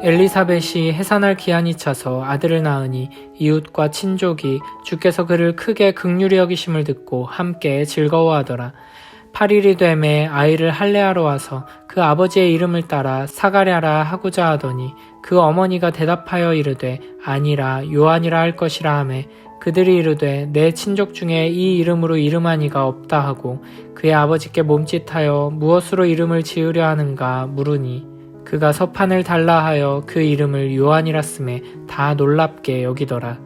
엘리사벳이 해산할 기한이 차서 아들을 낳으니 이웃과 친족이 주께서 그를 크게 긍휼히 여기심을 듣고 함께 즐거워하더라. 8일이 되매 아이를 할례하러 와서 그 아버지의 이름을 따라 사가랴라 하고자 하더니 그 어머니가 대답하여 이르되 아니라 요한이라 할 것이라 하매 그들이 이르되 내 친족 중에 이 이름으로 이름한 이가 없다 하고 그의 아버지께 몸짓하여 무엇으로 이름을 지으려 하는가 물으니 그가 서판을 달라 하여 그 이름을 요한이라 쓰매 다 놀랍게 여기더라.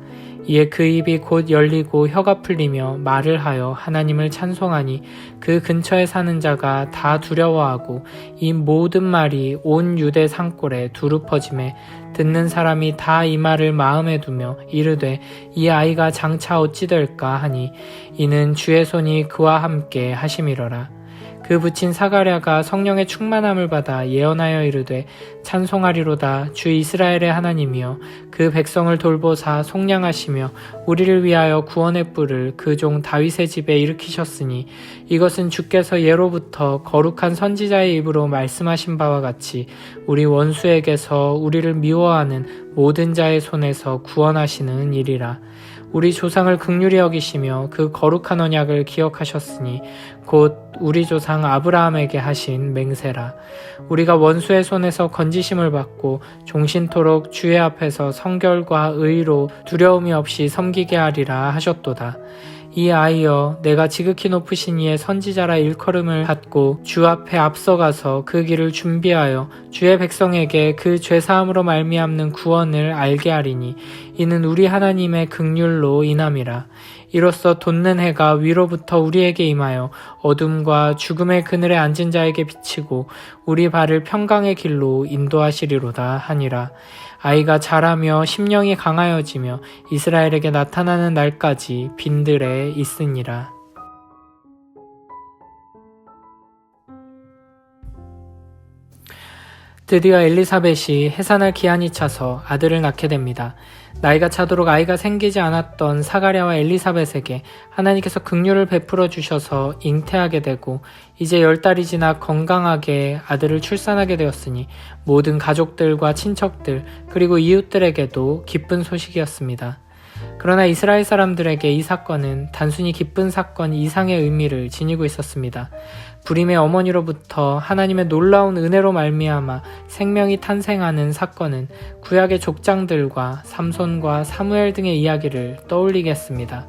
이에 그 입이 곧 열리고 혀가 풀리며 말을 하여 하나님을 찬송하니 그 근처에 사는 자가 다 두려워하고 이 모든 말이 온 유대 산골에 두루 퍼지매 듣는 사람이 다 이 말을 마음에 두며 이르되 이 아이가 장차 어찌 될까 하니 이는 주의 손이 그와 함께 하심이러라. 그 부친 사가랴가 성령의 충만함을 받아 예언하여 이르되 찬송하리로다 주 이스라엘의 하나님이여 그 백성을 돌보사 속량하시며 우리를 위하여 구원의 뿔을 그 종 다윗의 집에 일으키셨으니 이것은 주께서 예로부터 거룩한 선지자의 입으로 말씀하신 바와 같이 우리 원수에게서 우리를 미워하는 모든 자의 손에서 구원하시는 일이라. 우리 조상을 긍휼히 여기시며 그 거룩한 언약을 기억하셨으니 곧 우리 조상 아브라함에게 하신 맹세라. 우리가 원수의 손에서 건지심을 받고 종신토록 주의 앞에서 성결과 의로 두려움이 없이 섬기게 하리라 하셨도다. 이 아이여 내가 지극히 높으신 이의 선지자라 일컬음을 받고 주 앞에 앞서가서 그 길을 준비하여 주의 백성에게 그 죄사함으로 말미암는 구원을 알게 하리니 이는 우리 하나님의 긍휼로 인함이라. 이로써 돋는 해가 위로부터 우리에게 임하여 어둠과 죽음의 그늘에 앉은 자에게 비치고 우리 발을 평강의 길로 인도하시리로다 하니라. 아이가 자라며 심령이 강하여지며 이스라엘에게 나타나는 날까지 빈들에 있으니라. 드디어 엘리사벳이 해산할 기한이 차서 아들을 낳게 됩니다. 나이가 차도록 아이가 생기지 않았던 사가랴와 엘리사벳에게 하나님께서 긍휼을 베풀어 주셔서 잉태하게 되고 이제 10달이 지나 건강하게 아들을 출산하게 되었으니 모든 가족들과 친척들 그리고 이웃들에게도 기쁜 소식이었습니다. 그러나 이스라엘 사람들에게 이 사건은 단순히 기쁜 사건 이상의 의미를 지니고 있었습니다. 불임의 어머니로부터 하나님의 놀라운 은혜로 말미암아 생명이 탄생하는 사건은 구약의 족장들과 삼손과 사무엘 등의 이야기를 떠올리게 했습니다.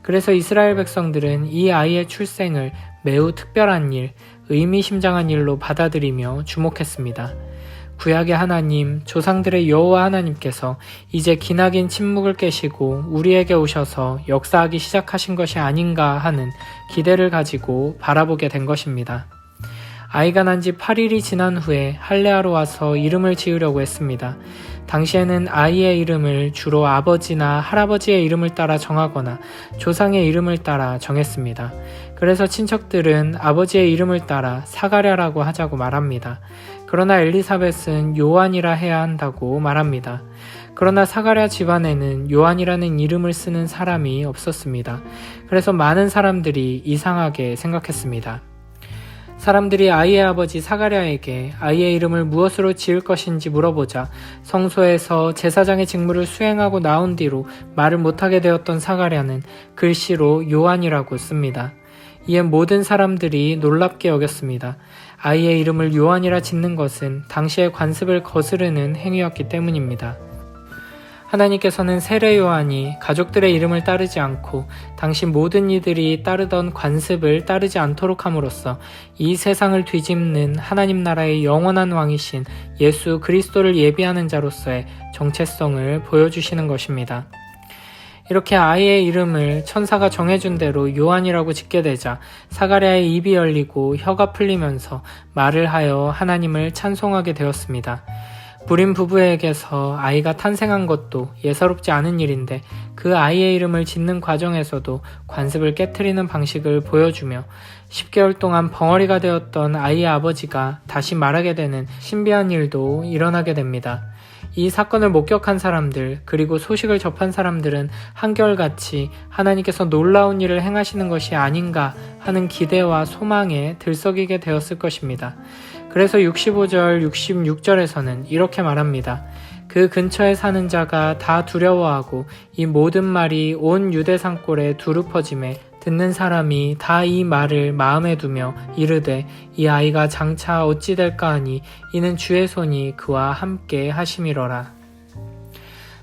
그래서 이스라엘 백성들은 이 아이의 출생을 매우 특별한 일, 의미심장한 일로 받아들이며 주목했습니다. 구약의 하나님, 조상들의 여호와 하나님께서 이제 기나긴 침묵을 깨시고 우리에게 오셔서 역사하기 시작하신 것이 아닌가 하는 기대를 가지고 바라보게 된 것입니다. 아이가 난 지 8일이 지난 후에 할례하러 와서 이름을 지으려고 했습니다. 당시에는 아이의 이름을 주로 아버지나 할아버지의 이름을 따라 정하거나 조상의 이름을 따라 정했습니다. 그래서 친척들은 아버지의 이름을 따라 사가랴라고 하자고 말합니다. 그러나 엘리사벳은 요한이라 해야 한다고 말합니다. 그러나 사가랴 집안에는 요한이라는 이름을 쓰는 사람이 없었습니다. 그래서 많은 사람들이 이상하게 생각했습니다. 사람들이 아이의 아버지 사가랴에게 아이의 이름을 무엇으로 지을 것인지 물어보자 성소에서 제사장의 직무를 수행하고 나온 뒤로 말을 못하게 되었던 사가랴는 글씨로 요한이라고 씁니다. 이에 모든 사람들이 놀랍게 여겼습니다. 아이의 이름을 요한이라 짓는 것은 당시의 관습을 거스르는 행위였기 때문입니다. 하나님께서는 세례 요한이 가족들의 이름을 따르지 않고 당시 모든 이들이 따르던 관습을 따르지 않도록 함으로써 이 세상을 뒤집는 하나님 나라의 영원한 왕이신 예수 그리스도를 예비하는 자로서의 정체성을 보여주시는 것입니다. 이렇게 아이의 이름을 천사가 정해준 대로 요한이라고 짓게 되자 사가랴의 입이 열리고 혀가 풀리면서 말을 하여 하나님을 찬송하게 되었습니다. 불임 부부에게서 아이가 탄생한 것도 예사롭지 않은 일인데 그 아이의 이름을 짓는 과정에서도 관습을 깨트리는 방식을 보여주며 10개월 동안 벙어리가 되었던 아이의 아버지가 다시 말하게 되는 신비한 일도 일어나게 됩니다. 이 사건을 목격한 사람들 그리고 소식을 접한 사람들은 한결같이 하나님께서 놀라운 일을 행하시는 것이 아닌가 하는 기대와 소망에 들썩이게 되었을 것입니다. 그래서 65절, 66절에서는 이렇게 말합니다. 그 근처에 사는 자가 다 두려워하고 이 모든 말이 온 유대 산골에 두루 퍼짐에 듣는 사람이 다 이 말을 마음에 두며 이르되 이 아이가 장차 어찌 될까 하니 이는 주의 손이 그와 함께 하심이러라.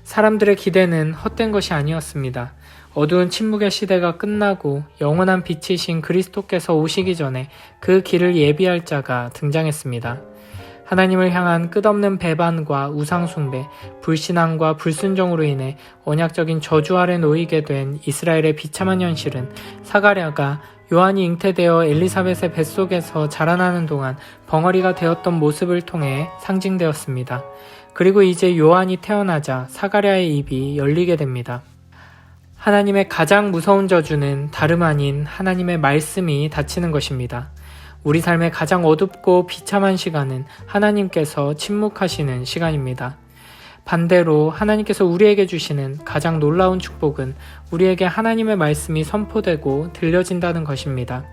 사람들의 기대는 헛된 것이 아니었습니다. 어두운 침묵의 시대가 끝나고 영원한 빛이신 그리스도께서 오시기 전에 그 길을 예비할 자가 등장했습니다. 하나님을 향한 끝없는 배반과 우상숭배, 불신앙과 불순종으로 인해 언약적인 저주 아래 놓이게 된 이스라엘의 비참한 현실은 사가랴가 요한이 잉태되어 엘리사벳의 뱃속에서 자라나는 동안 벙어리가 되었던 모습을 통해 상징되었습니다. 그리고 이제 요한이 태어나자 사가랴의 입이 열리게 됩니다. 하나님의 가장 무서운 저주는 다름 아닌 하나님의 말씀이 닫히는 것입니다. 우리 삶의 가장 어둡고 비참한 시간은 하나님께서 침묵하시는 시간입니다. 반대로 하나님께서 우리에게 주시는 가장 놀라운 축복은 우리에게 하나님의 말씀이 선포되고 들려진다는 것입니다.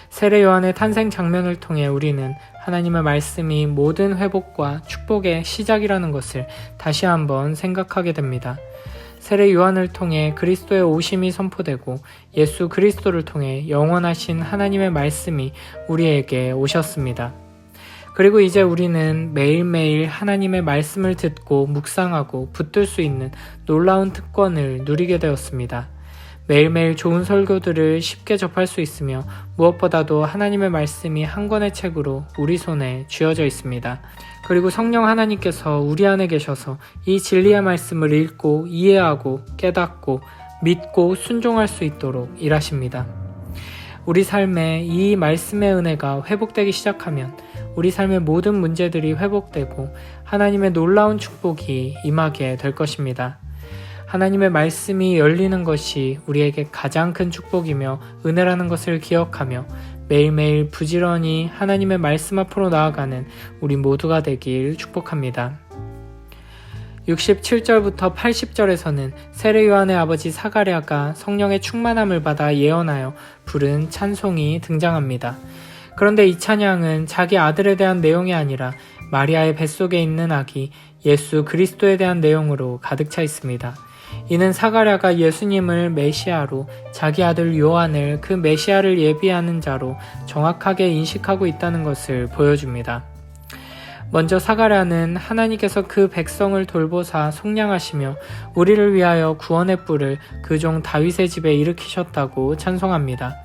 세례 요한의 탄생 장면을 통해 우리는 하나님의 말씀이 모든 회복과 축복의 시작이라는 것을 다시 한번 생각하게 됩니다. 세례 요한을 통해 그리스도의 오심이 선포되고 예수 그리스도를 통해 영원하신 하나님의 말씀이 우리에게 오셨습니다. 그리고 이제 우리는 매일매일 하나님의 말씀을 듣고 묵상하고 붙들 수 있는 놀라운 특권을 누리게 되었습니다. 매일매일 좋은 설교들을 쉽게 접할 수 있으며 무엇보다도 하나님의 말씀이 한 권의 책으로 우리 손에 쥐어져 있습니다. 그리고 성령 하나님께서 우리 안에 계셔서 이 진리의 말씀을 읽고 이해하고 깨닫고 믿고 순종할 수 있도록 일하십니다. 우리 삶에 이 말씀의 은혜가 회복되기 시작하면 우리 삶의 모든 문제들이 회복되고 하나님의 놀라운 축복이 임하게 될 것입니다. 하나님의 말씀이 열리는 것이 우리에게 가장 큰 축복이며 은혜라는 것을 기억하며 매일매일 부지런히 하나님의 말씀 앞으로 나아가는 우리 모두가 되길 축복합니다. 67절부터 80절에서는 세례 요한의 아버지 사가랴가 성령의 충만함을 받아 예언하여 부른 찬송이 등장합니다. 그런데 이 찬양은 자기 아들에 대한 내용이 아니라 마리아의 뱃속에 있는 아기 예수 그리스도에 대한 내용으로 가득 차 있습니다. 이는 사가랴가 예수님을 메시아로 자기 아들 요한을 그 메시아를 예비하는 자로 정확하게 인식하고 있다는 것을 보여줍니다. 먼저 사가랴는 하나님께서 그 백성을 돌보사 속량하시며 우리를 위하여 구원의 뿔을 그 종 다윗의 집에 일으키셨다고 찬송합니다.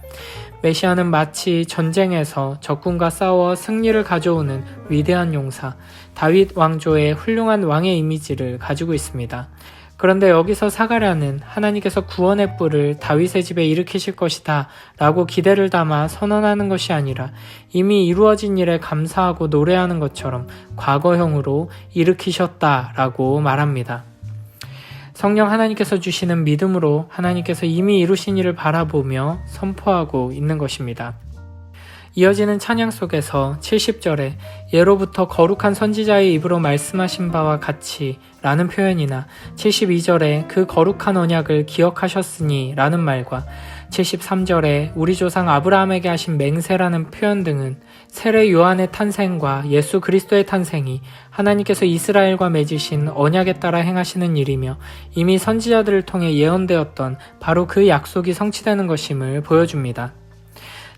메시아는 마치 전쟁에서 적군과 싸워 승리를 가져오는 위대한 용사, 다윗 왕조의 훌륭한 왕의 이미지를 가지고 있습니다. 그런데 여기서 사가랴는 하나님께서 구원의 뿔을 다윗의 집에 일으키실 것이다 라고 기대를 담아 선언하는 것이 아니라 이미 이루어진 일에 감사하고 노래하는 것처럼 과거형으로 일으키셨다 라고 말합니다. 성령 하나님께서 주시는 믿음으로 하나님께서 이미 이루신 일을 바라보며 선포하고 있는 것입니다. 이어지는 찬양 속에서 70절에 예로부터 거룩한 선지자의 입으로 말씀하신 바와 같이 라는 표현이나 72절에 그 거룩한 언약을 기억하셨으니 라는 말과 73절에 우리 조상 아브라함에게 하신 맹세라는 표현 등은 세례 요한의 탄생과 예수 그리스도의 탄생이 하나님께서 이스라엘과 맺으신 언약에 따라 행하시는 일이며 이미 선지자들을 통해 예언되었던 바로 그 약속이 성취되는 것임을 보여줍니다.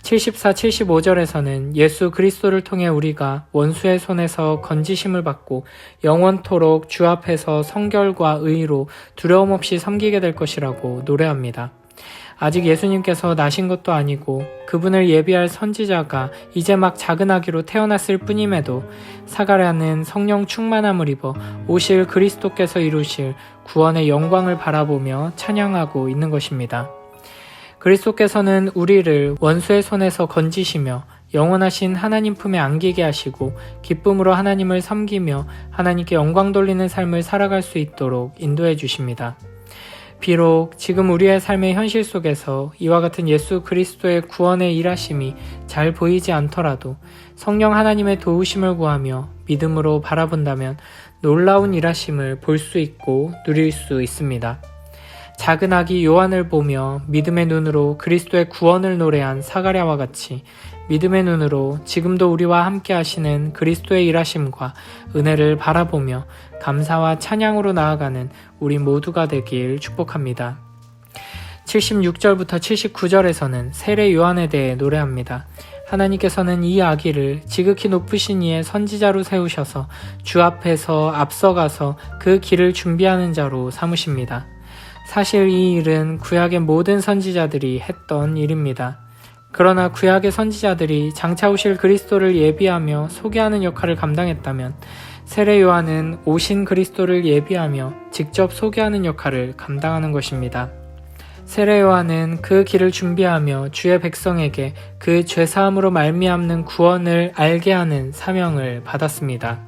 74, 75절에서는 예수 그리스도를 통해 우리가 원수의 손에서 건지심을 받고 영원토록 주 앞에서 성결과 의로 두려움 없이 섬기게 될 것이라고 노래합니다. 아직 예수님께서 나신 것도 아니고 그분을 예비할 선지자가 이제 막 작은 아기로 태어났을 뿐임에도 사가랴는 성령 충만함을 입어 오실 그리스도께서 이루실 구원의 영광을 바라보며 찬양하고 있는 것입니다. 그리스도께서는 우리를 원수의 손에서 건지시며 영원하신 하나님 품에 안기게 하시고 기쁨으로 하나님을 섬기며 하나님께 영광 돌리는 삶을 살아갈 수 있도록 인도해 주십니다. 비록 지금 우리의 삶의 현실 속에서 이와 같은 예수 그리스도의 구원의 일하심이 잘 보이지 않더라도 성령 하나님의 도우심을 구하며 믿음으로 바라본다면 놀라운 일하심을 볼 수 있고 누릴 수 있습니다. 작은 아기 요한을 보며 믿음의 눈으로 그리스도의 구원을 노래한 사가랴와 같이 믿음의 눈으로 지금도 우리와 함께 하시는 그리스도의 일하심과 은혜를 바라보며 감사와 찬양으로 나아가는 우리 모두가 되길 축복합니다. 76절부터 79절에서는 세례 요한에 대해 노래합니다. 하나님께서는 이 아기를 지극히 높으신 이의 선지자로 세우셔서 주 앞에서 앞서가서 그 길을 준비하는 자로 삼으십니다. 사실 이 일은 구약의 모든 선지자들이 했던 일입니다. 그러나 구약의 선지자들이 장차 오실 그리스도를 예비하며 소개하는 역할을 감당했다면 세례 요한은 오신 그리스도를 예비하며 직접 소개하는 역할을 감당하는 것입니다. 세례 요한은 그 길을 준비하며 주의 백성에게 그 죄사함으로 말미암는 구원을 알게 하는 사명을 받았습니다.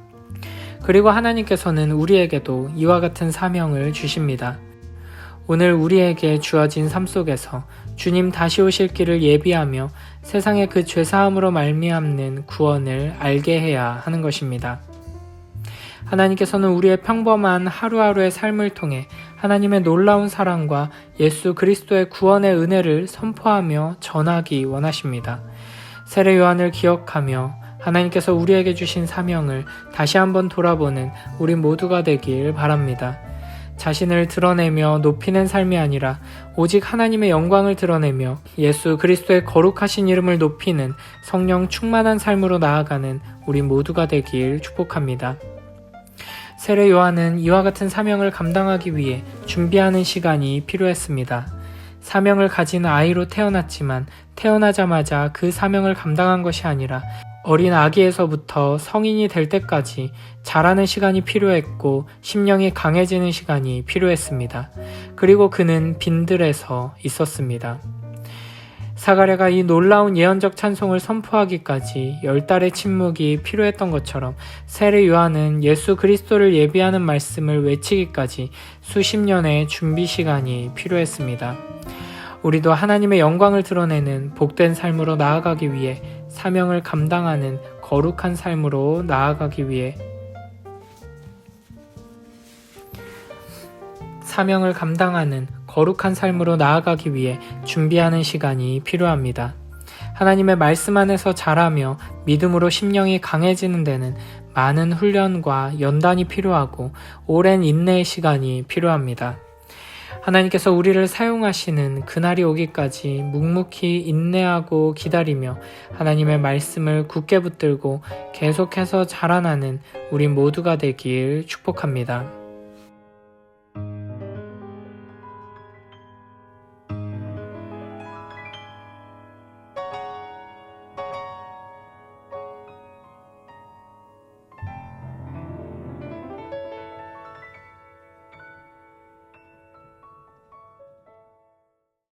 그리고 하나님께서는 우리에게도 이와 같은 사명을 주십니다. 오늘 우리에게 주어진 삶 속에서 주님 다시 오실 길을 예비하며 세상의 그 죄사함으로 말미암는 구원을 알게 해야 하는 것입니다. 하나님께서는 우리의 평범한 하루하루의 삶을 통해 하나님의 놀라운 사랑과 예수 그리스도의 구원의 은혜를 선포하며 전하기 원하십니다. 세례 요한을 기억하며 하나님께서 우리에게 주신 사명을 다시 한번 돌아보는 우리 모두가 되길 바랍니다. 자신을 드러내며 높이는 삶이 아니라 오직 하나님의 영광을 드러내며 예수 그리스도의 거룩하신 이름을 높이는 성령 충만한 삶으로 나아가는 우리 모두가 되길 축복합니다. 세례 요한은 이와 같은 사명을 감당하기 위해 준비하는 시간이 필요했습니다. 사명을 가진 아이로 태어났지만 태어나자마자 그 사명을 감당한 것이 아니라 어린 아기에서부터 성인이 될 때까지 자라는 시간이 필요했고 심령이 강해지는 시간이 필요했습니다. 그리고 그는 빈들에서 있었습니다. 사가랴가 이 놀라운 예언적 찬송을 선포하기까지 10달의 침묵이 필요했던 것처럼 세례 요한은 예수 그리스도를 예비하는 말씀을 외치기까지 수십 년의 준비 시간이 필요했습니다. 우리도 하나님의 영광을 드러내는 복된 삶으로 나아가기 위해 사명을 감당하는 거룩한 삶으로 나아가기 위해 사명을 감당하는 거룩한 삶으로 나아가기 위해 준비하는 시간이 필요합니다. 하나님의 말씀 안에서 자라며 믿음으로 심령이 강해지는 데는 많은 훈련과 연단이 필요하고 오랜 인내의 시간이 필요합니다. 하나님께서 우리를 사용하시는 그날이 오기까지 묵묵히 인내하고 기다리며 하나님의 말씀을 굳게 붙들고 계속해서 자라나는 우리 모두가 되길 축복합니다.